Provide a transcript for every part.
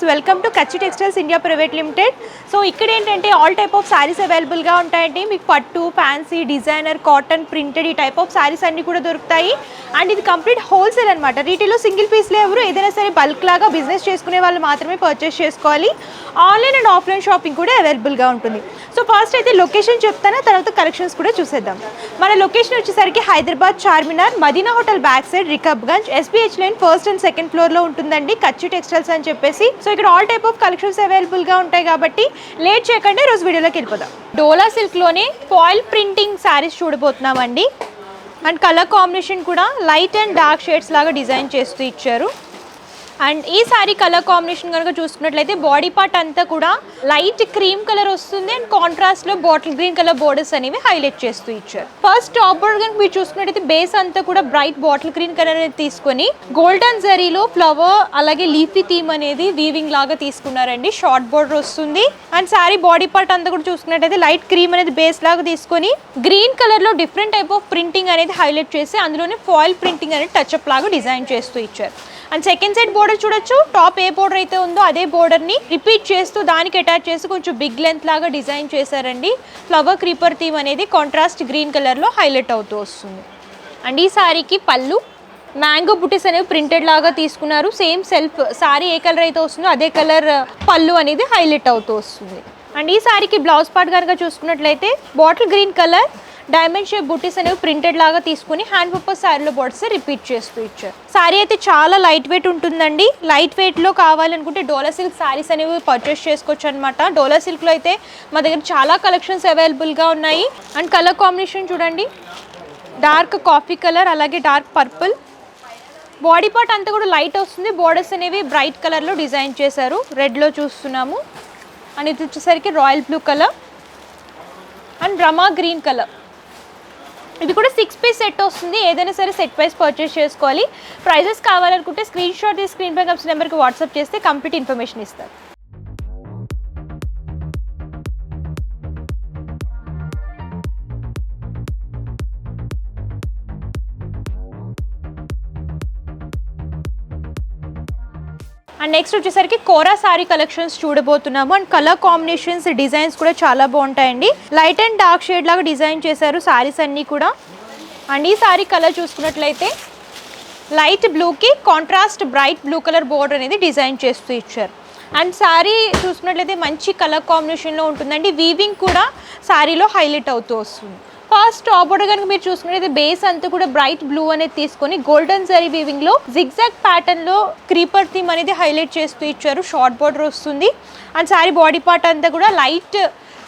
Welcome to కచ్చి textiles India private limited. So ఇక్కడ ఏంటంటే ఆల్ టైప్ ఆఫ్ శారీస్ అవైలబుల్గా ఉంటాయండి. మీకు పట్టు, ఫ్యాన్సీ, డిజైనర్, కాటన్, ప్రింటెడ్ ఈ టైప్ ఆఫ్ శారీస్ అన్నీ కూడా దొరుకుతాయి. అండ్ ఇది కంప్లీట్ హోల్సేల్ అనమాట. రీటైల్లో సింగిల్ పీస్లో ఎవరు ఏదైనా సరే బల్క్ లాగా బిజినెస్ చేసుకునే వాళ్ళు మాత్రమే పర్చేస్ చేసుకోవాలి. ఆన్లైన్ అండ్ ఆఫ్లైన్ షాపింగ్ కూడా అవైలబుల్గా ఉంటుంది. సో ఫస్ట్ అయితే లొకేషన్ చెప్తాను, తర్వాత కలెక్షన్స్ కూడా చూసేద్దాం. మన లొకేషన్ వచ్చేసరికి Hyderabad Charminar Madina hotel back side Rikabganj SBH line first and second ఫ్లోర్లో ఉంటుందండి కచ్చి టెక్స్టైల్స్ అని చెప్పేసి. సో ఇక్కడ ఆల్ టైప్ ఆఫ్ కలెక్షన్స్ అవైలబుల్గా ఉంటాయి కాబట్టి లేట్ చేయకుండా రోజు వీడియోలోకి వెళ్ళిపోదాం. డోలా సిల్క్లోనే ఫాయిల్ ప్రింటింగ్ శారీస్ చూడబోతున్నామండి. అండ్ కలర్ కాంబినేషన్ కూడా లైట్ అండ్ డార్క్ షేడ్స్ లాగా డిజైన్ చేస్తూ ఇచ్చారు. అండ్ ఈ సారీ కలర్ కాంబినేషన్ కనుక చూసుకున్నట్లయితే బాడీ పార్ట్ అంతా కూడా లైట్ క్రీమ్ కలర్ వస్తుంది. అండ్ కాంట్రాస్ట్లో బాటిల్ గ్రీన్ కలర్ బోర్డర్స్ అనేవి హైలైట్ చేస్తూ ఇచ్చారు. ఫస్ట్ టాప్ బోర్డర్ కనుక మీరు చూసుకున్నట్లయితే బేస్ అంతా కూడా బ్రైట్ బాటిల్ గ్రీన్ కలర్ అనేది తీసుకొని గోల్డెన్ జరీలో ఫ్లవర్ అలాగే లీఫీ థీమ్ అనేది వీవింగ్ లాగా తీసుకున్నారండి. షార్ట్ బోర్డర్ వస్తుంది. అండ్ సారీ బాడీ పార్ట్ అంతా కూడా చూసుకున్నట్లయితే లైట్ క్రీమ్ అనేది బేస్ లాగా తీసుకొని గ్రీన్ కలర్ లో డిఫరెంట్ టైప్ ఆఫ్ ప్రింటింగ్ అనేది హైలైట్ చేసి అందులోనే ఫాయిల్ ప్రింటింగ్ అనేది టచ్అప్ లాగా డిజైన్ చేస్తూ ఇచ్చారు. అండ్ సెకండ్ సైడ్ బోర్డర్ చూడొచ్చు. టాప్ ఏ బోర్డర్ అయితే ఉందో అదే బోర్డర్ని రిపీట్ చేస్తూ దానికి అటాచ్ చేసి కొంచెం బిగ్ లెంత్ లాగా డిజైన్ చేశారండి. ఫ్లవర్ క్రీపర్ థీమ్ అనేది కాంట్రాస్ట్ గ్రీన్ కలర్లో హైలైట్ అవుతూ వస్తుంది. అండ్ ఈ సారీకి పళ్ళు మ్యాంగో బుటీస్ అనేవి ప్రింటెడ్ లాగా తీసుకున్నారు. సేమ్ సెల్ఫ్ సారీ ఏ కలర్ అయితే వస్తుందో అదే కలర్ పళ్ళు అనేది హైలైట్ అవుతూ వస్తుంది. అండ్ ఈ సారీకి బ్లౌజ్ పార్ట్ కనుక చూసుకున్నట్లయితే bottle green colour diamond shape బుటీస్ అనేవి ప్రింటెడ్ లాగా తీసుకుని హ్యాండ్ పర్పస్ శారీలో బోర్డర్స్ రిపీట్ చేస్తూ ఇచ్చారు. శారీ అయితే చాలా లైట్ వెయిట్ ఉంటుందండి. లైట్ వెయిట్లో కావాలనుకుంటే డోలా సిల్క్ శారీస్ అనేవి పర్చేస్ చేసుకోవచ్చు అనమాట. డోలా సిల్క్లో అయితే మా దగ్గర చాలా కలెక్షన్స్ అవైలబుల్గా ఉన్నాయి. అండ్ కలర్ కాంబినేషన్ చూడండి, డార్క్ కాఫీ కలర్ అలాగే డార్క్ పర్పుల్. బాడీ పార్ట్ అంతా కూడా లైట్ వస్తుంది. బోర్డర్స్ అనేవి బ్రైట్ కలర్లో డిజైన్ చేశారు. రెడ్లో చూస్తున్నాము. అండ్ ఇది వచ్చేసరికి royal blue colour and Rama green colour. ఇది కూడా 6 పీస్ సెట్ వస్తుంది. ఏదైనా సరే సెట్ వైస్ పర్చేస్ చేసుకోవాలి. ప్రైజెస్ కావాలనుకుంటే స్క్రీన్ షాట్ తీసి స్క్రీన్ పై కనిపిస్తున్న నెంబర్కి వాట్సాప్ చేస్తే కంప్లీట్ ఇన్ఫర్మేషన్ ఇస్తారు. అండ్ నెక్స్ట్ వచ్చేసరికి కోరా సారీ కలెక్షన్స్ చూడబోతున్నాము. అండ్ కలర్ కాంబినేషన్స్ డిజైన్స్ కూడా చాలా బాగుంటాయండి. లైట్ అండ్ డార్క్ షేడ్ లాగా డిజైన్ చేశారు సారీస్ అన్నీ కూడా. అండ్ ఈ సారీ కలర్ చూసుకున్నట్లయితే లైట్ బ్లూకి contrast bright blue colour border అనేది డిజైన్ చేస్తూ ఇచ్చారు. అండ్ సారీ చూసుకున్నట్లయితే మంచి కలర్ కాంబినేషన్లో ఉంటుందండి. వీవింగ్ కూడా సారీలో హైలైట్ అవుతూ వస్తుంది. ఫస్ట్ టాప్ బోర్డర్ కనుక మీరు చూసుకున్నట్లయితే బేస్ అంతా కూడా బ్రైట్ బ్లూ అనేది తీసుకొని గోల్డెన్ జరీ వీవింగ్ లో జిగ్జాగ్ ప్యాటర్న్ లో క్రీపర్ థీమ్ అనేది హైలైట్ చేస్తూ ఇచ్చారు. షార్ట్ బోర్డర్ వస్తుంది. అండ్ సారీ బాడీ పార్ట్ అంతా కూడా లైట్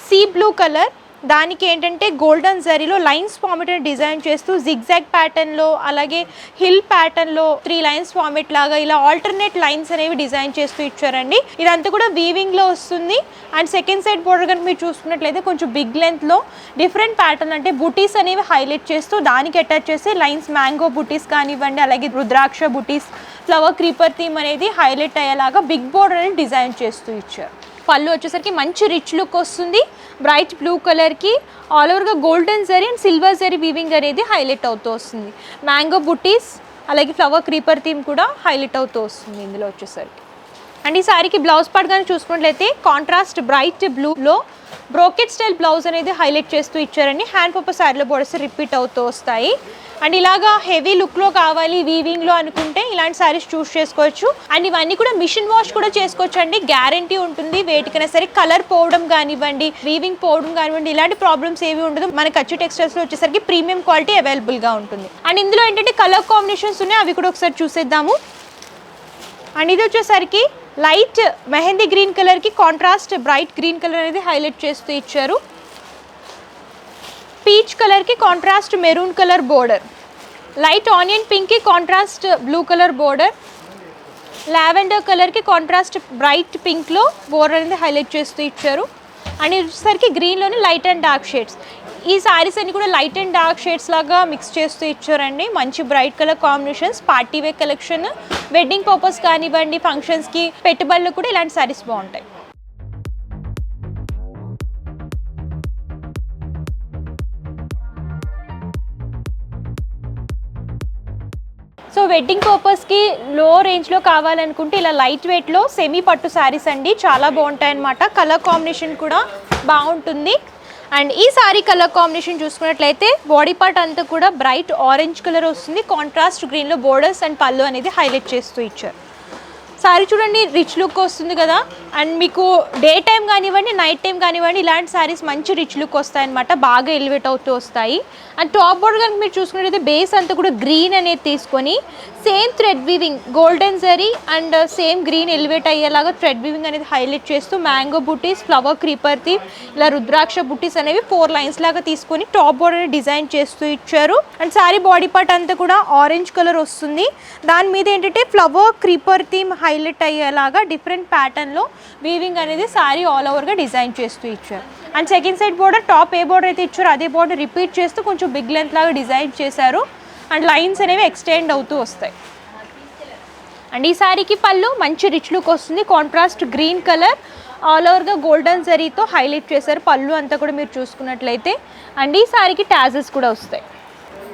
సీ బ్లూ కలర్, దానికి ఏంటంటే గోల్డెన్ జరీలో లైన్స్ ఫార్మేట్ డిజైన్ చేస్తూ జిగ్జాగ్ ప్యాటర్న్లో అలాగే హిల్ ప్యాటర్న్లో 3 లైన్స్ ఫార్మేట్ లాగా ఇలా ఆల్టర్నేట్ లైన్స్ అనేవి డిజైన్ చేస్తూ ఇచ్చారండి. ఇదంతా కూడా వీవింగ్లో వస్తుంది. అండ్ సెకండ్ సైడ్ బోర్డర్ కనుక మీరు చూసుకున్నట్లయితే కొంచెం బిగ్ లెంత్లో డిఫరెంట్ ప్యాటర్న్ అంటే బుటీస్ అనేవి హైలైట్ చేస్తూ దానికి అటాచ్ చేసి లైన్స్ మ్యాంగో బుటీస్ కానివ్వండి అలాగే రుద్రాక్ష బుటీస్ ఫ్లవర్ క్రీపర్ థీమ్ అనేది హైలైట్ అయ్యేలాగా బిగ్ బోర్డర్ అనేది డిజైన్ చేస్తూ ఇచ్చారు. పళ్ళు వచ్చేసరికి మంచి రిచ్ లుక్ వస్తుంది. బ్రైట్ బ్లూ కలర్కి ఆల్ ఓవర్గా golden zari and silver zari weaving అనేది హైలైట్ అవుతూ వస్తుంది. మ్యాంగో బుటీస్ అలాగే ఫ్లవర్ క్రీపర్ థీమ్ కూడా హైలైట్ అవుతూ వస్తుంది ఇందులో వచ్చేసరికి. అండ్ ఈ సారీకి బ్లౌజ్ పార్ట్ కానీ చూసుకున్నట్లయితే కాంట్రాస్ట్ బ్రైట్ బ్లూలో బ్రోకెట్ స్టైల్ బ్లౌజ్ అనేది హైలైట్ చేస్తూ ఇచ్చారండి. హ్యాండ్ పర్పస్ శారీలో బోర్డర్స్ రిపీట్ అవుతూ వస్తాయి. అండ్ ఇలాగా హెవీ లుక్లో కావాలి వీవింగ్లో అనుకుంటే ఇలాంటి శారీస్ చూస్ చేసుకోవచ్చు. అండ్ ఇవన్నీ కూడా మిషన్ వాష్ కూడా చేసుకోవచ్చు అండి. గ్యారంటీ ఉంటుంది. వేటికైనా సరే కలర్ పోవడం కానివ్వండి వీవింగ్ పోవడం కానివ్వండి ఇలాంటి ప్రాబ్లమ్స్ ఏవి ఉండదు. మన కచ్చి టెక్స్టైల్స్లో వచ్చేసరికి ప్రీమియం క్వాలిటీ అవైలబుల్గా ఉంటుంది. అండ్ ఇందులో ఏంటంటే కలర్ కాంబినేషన్స్ ఉన్నాయి, అవి కూడా ఒకసారి చూసేద్దాము. అండ్ ఇది వచ్చేసరికి లైట్ మెహందీ గ్రీన్ కలర్కి కాంట్రాస్ట్ బ్రైట్ గ్రీన్ కలర్ అనేది హైలైట్ చేస్తూ ఇచ్చారు. పీచ్ కలర్కి contrast maroon colour border, light onion పింక్కి contrast blue colour border, lavender కలర్కి కాంట్రాస్ట్ బ్రైట్ పింక్లో బోర్డర్ అనేది హైలైట్ చేస్తూ ఇచ్చారు. అండ్ వచ్చేసరికి గ్రీన్లోని లైట్ అండ్ డార్క్ షేడ్స్. ఈ సారీస్ అన్ని కూడా లైట్ అండ్ డార్క్ షేడ్స్ లాగా మిక్స్ చేస్తూ ఇచ్చారండి. మంచి bright colour combinations, party wear collection, wedding purpose కానివ్వండి ఫంక్షన్స్కి పెట్టుబడులు కూడా ఇలాంటి సారీస్ బాగుంటాయి. సో వెడ్డింగ్ పర్పస్కి లో రేంజ్లో కావాలనుకుంటే ఇలా లైట్ వెయిట్లో సెమీ పట్టు శారీస్ అండి, చాలా బాగుంటాయి అన్నమాట. కలర్ కాంబినేషన్ కూడా బాగుంటుంది. అండ్ ఈ సారీ కలర్ కాంబినేషన్ చూసుకున్నట్లయితే బాడీ పార్ట్ అంతా కూడా బ్రైట్ ఆరెంజ్ కలర్ వస్తుంది. కాంట్రాస్ట్ గ్రీన్లో బోర్డర్స్ అండ్ పళ్ళు అనేది హైలైట్ చేస్తూ ఇచ్చారు. సారీ చూడండి రిచ్ లుక్ వస్తుంది కదా. అండ్ మీకు డే టైం కానివ్వండి నైట్ టైం కానివ్వండి ఇలాంటి సారీస్ మంచి రిచ్ లుక్ వస్తాయన్నమాట, బాగా ఎలివేట్ అవుతూ వస్తాయి. అండ్ టాప్ బోర్డర్ కనుక మీరు చూసుకున్నట్లయితే బేస్ అంతా కూడా గ్రీన్ అనేది తీసుకొని same thread weaving golden zari and same green elevate అయ్యేలాగా థ్రెడ్ వీవింగ్ అనేది హైలైట్ చేస్తూ మ్యాంగో బుటీస్, ఫ్లవర్ క్రీపర్ థీమ్, ఇలా రుద్రాక్ష బుటీస్ అనేవి 4 లైన్స్ లాగా తీసుకొని టాప్ బోర్డర్ డిజైన్ చేస్తూ ఇచ్చారు. అండ్ సారీ బాడీ పార్ట్ అంతా కూడా ఆరెంజ్ కలర్ వస్తుంది. దాని మీద ఏంటంటే ఫ్లవర్ క్రీపర్ థీమ్ హైలైట్ అయ్యేలాగా డిఫరెంట్ ప్యాటర్న్లో వీవింగ్ అనేది సారీ ఆల్ ఓవర్గా డిజైన్ చేస్తూ ఇచ్చారు. And second side border top A border అయితే ఇచ్చారో అదే బోర్డర్ రిపీట్ చేస్తూ కొంచెం బిగ్ లెంత్ లాగా డిజైన్ చేశారు. అండ్ లైన్స్ అనేవి ఎక్స్టెండ్ అవుతూ వస్తాయి. అండ్ ఈ సారీకి పళ్ళు మంచి రిచ్ లుక్ వస్తుంది. కాంట్రాస్ట్ గ్రీన్ కలర్ ఆల్ ఓవర్గా గోల్డెన్ జరీతో హైలైట్ చేశారు పళ్ళు అంతా కూడా మీరు చూసుకున్నట్లయితే. అండ్ ఈ సారీకి టాజెస్ కూడా వస్తాయి.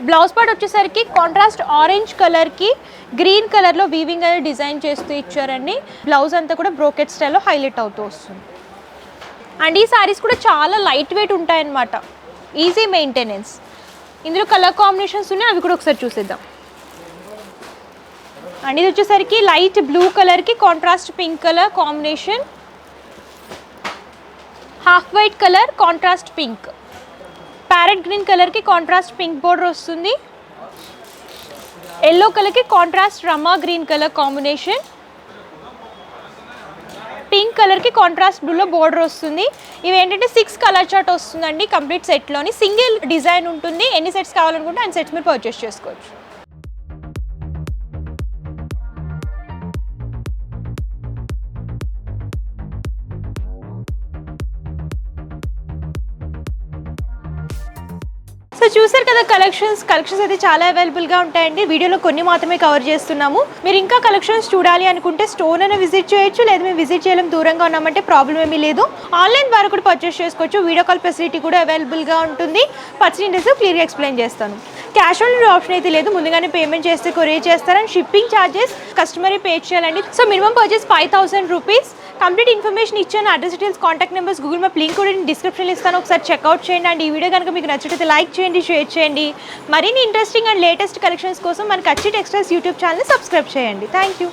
బ్లౌజ్ పార్ట్ వచ్చేసరికి కాంట్రాస్ట్ ఆరెంజ్ కలర్కి గ్రీన్ కలర్లో వీవింగ్ అనేది డిజైన్ చేస్తూ ఇచ్చారండి. బ్లౌజ్ అంతా కూడా బ్రోకెట్ స్టైల్లో హైలైట్ అవుతూ వస్తుంది. అండ్ ఈ సారీస్ కూడా చాలా లైట్ వెయిట్ ఉంటాయన్నమాట, ఈజీ మెయింటెనెన్స్. ఇందులో కలర్ కాంబినేషన్స్ ఉన్నాయి, అవి కూడా ఒకసారి చూసేద్దాం. అండ్ ఇది వచ్చేసరికి లైట్ బ్లూ కలర్కి contrast pink colour combination, half white colour contrast pink, parrot green కలర్కి కాంట్రాస్ట్ పింక్ బోర్డర్ వస్తుంది, ఎల్లో కలర్కి కాంట్రాస్ట్ రమా గ్రీన్ కలర్ కాంబినేషన్, పింక్ కలర్కి కాంట్రాస్ట్ బ్లూలో బోర్డర్ వస్తుంది. ఇవి ఏంటంటే 6 కలర్ చార్ట్ వస్తుందండి కంప్లీట్ సెట్లోని. సింగిల్ డిజైన్ ఉంటుంది. ఎన్ని సెట్స్ కావాలనుకుంటే అన్ని సెట్స్ మీరు పర్చేస్ చేసుకోవచ్చు. సో చూసారు కదా కలెక్షన్స్ అయితే చాలా అవైలబుల్గా ఉంటాయండి. వీడియోలో కొన్ని మాత్రమే కవర్ చేస్తున్నాము. మీరు ఇంకా కలెక్షన్స్ చూడాలి అనుకుంటే స్టోర్ అయినా విజిట్ చేయొచ్చు, లేదా మేము విజిట్ చేయడం దూరంగా ఉన్నామంటే ప్రాబ్లం ఏమీ లేదు. ఆన్లైన్ ద్వారా కూడా పర్చేస్ చేసుకోవచ్చు. వీడియో కాల్ ఫెసిలిటీ కూడా అవైలబుల్గా ఉంటుంది. పర్చేస్ క్లియర్గా ఎక్స్ప్లెయిన్ చేస్తాను. క్యాష్ ఆన్ డెలివరీ ఆప్షన్ అయితే లేదు, ముందుగానే పేమెంట్ చేస్తే కొరియర్ చేస్తారని. షిప్పింగ్ ఛార్జెస్ కస్టమరే పే చేయాలండి. So minimum purchase 5000 rupees. Complete information ఇచ్చాను. Address details, contact numbers, Google map link కూడా డిస్క్రిప్షన్లో ఇస్తాను. ఒకసారి చెక్అవుట్ చేయండి. అండ్ ఈ వీడియో కనుక మీకు నచ్చితే లైక్ చేయండి, షేర్ చేయండి. మరిన్ని ఇంట్రెస్టింగ్ అండ్ లేటెస్ట్ కలెక్షన్స్ కోసం మన కచ్చి టెక్స్టైల్స్ యూట్యూబ్ ఛానల్ని సబ్స్క్రైబ్ చేయండి. Thank you.